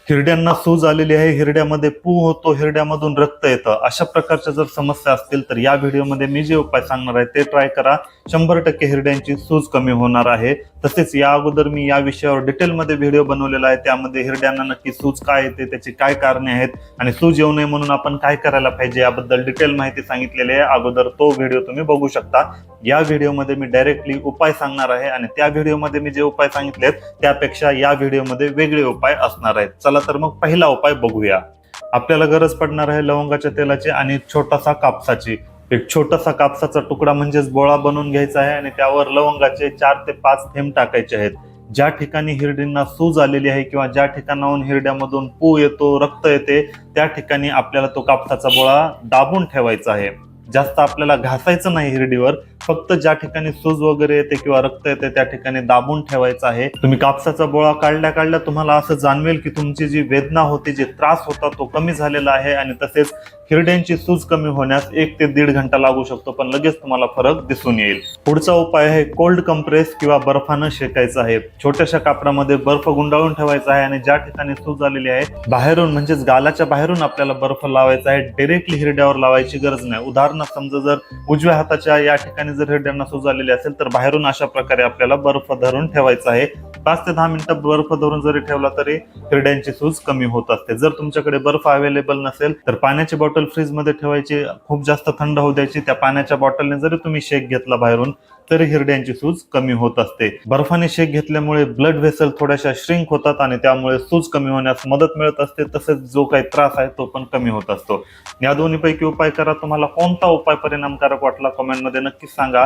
हिरड्यांना सूज आलेली आहे, हिरड्यामध्ये पू होतो, हिरड्यामधून रक्त येतं, अशा प्रकारच्या जर समस्या असतील तर या व्हिडिओमध्ये मी जे उपाय सांगणार आहे ते ट्राय करा. 100% हिरड्यांची सूज कमी होणार आहे. तसेच या अगोदर मी या विषयावर डिटेलमध्ये व्हिडिओ बनवलेला आहे. त्यामध्ये हिरड्यांना नक्की सूज काय येते, त्याची काय कारणे आहेत आणि सूज येऊ नये म्हणून आपण काय करायला पाहिजे याबद्दल डिटेल माहिती सांगितलेली आहे. अगोदर तो व्हिडिओ तुम्ही बघू शकता. या व्हिडिओमध्ये मी डायरेक्टली उपाय सांगणार आहे आणि त्या व्हिडिओमध्ये मी जे उपाय सांगितलेत त्यापेक्षा या व्हिडिओमध्ये वेगळे उपाय असणार आहेत. चला तर मग पहिला उपाय बघूया. आपल्याला गरज पडणार आहे लवंगाच्या तेलाची आणि छोटासा कापसाची. एक छोटासा कापसाचा तुकडा म्हणजेच बोळा बनवून घ्यायचा आहे आणि त्यावर लवंगाचे 4 ते 5 थेंब टाकायचे आहेत. ज्या ठिकाणी हिरडींना सूज आलेली आहे किंवा ज्या ठिकाणाहून हिरड्यामधून पू येतो, रक्त येते, त्या ठिकाणी आपल्याला तो कापसाचा बोळा दाबून ठेवायचा आहे. जास्त आपल्याला घासायचं नाही हिरडीवर, फक्त ज्या ठिकाणी सूज वगैरे येते किंवा रक्त येते त्या ठिकाणी दाबून ठेवायचं आहे. तुम्ही कापसाचा बोळा काढल्या काढल्या तुम्हाला असं जाणवेल की तुमची जी वेदना होती, जे त्रास होता तो कमी झालेला आहे आणि तसेच हिरड्यांची सूज कमी होण्यास 1 ते 1.5 घंटा लागू शकतो, पण लगेच तुम्हाला फरक दिसून येईल. पुढचा उपाय आहे कोल्ड कंप्रेस किंवा बर्फानं शेकायचं आहे. छोट्याशा कापडामध्ये बर्फ गुंडाळून ठेवायचा आहे आणि ज्या ठिकाणी सूज आलेली आहे बाहेरून म्हणजेच गालाच्या बाहेरून आपल्याला बर्फ लावायचा आहे. डायरेक्टली हिरड्यावर लावायची गरज नाही. उदाहरणार्थ समजा जर उजव्या हाताच्या या ठिकाणी जर हिरड्यांना सूज आलेली असेल तर बाहेरून अशा प्रकारे आपल्याला बर्फ धरून ठेवायचा आहे. 5 ते 10 मिनिटं बर्फ धरून जरी ठेवला तरी हिरड्यांची सूज कमी होत असते. जर तुमच्याकडे बर्फ अवेलेबल नसेल तर पाण्याची बॉटल फ्रीज मध्ये ठेवायची, खूप जास्त थंड होऊ द्यायची. त्या पाण्याच्या बॉटलने जरी तुम्ही शेक घेतला बाहेरून तरी हिरड्यांची सूज कमी होत असते. बर्फाने शेक घेतल्यामुळे ब्लड व्हेसल थोड्याशा श्रिंक होतात आणि त्यामुळे सूज कमी होण्यास मदत मिळत असते. तसेच जो काही त्रास आहे तो पण कमी होत असतो. या दोन्हीपैकी उपाय करा. तुम्हाला कोणता उपाय परिणामकारक वाटला कमेंटमध्ये नक्कीच सांगा.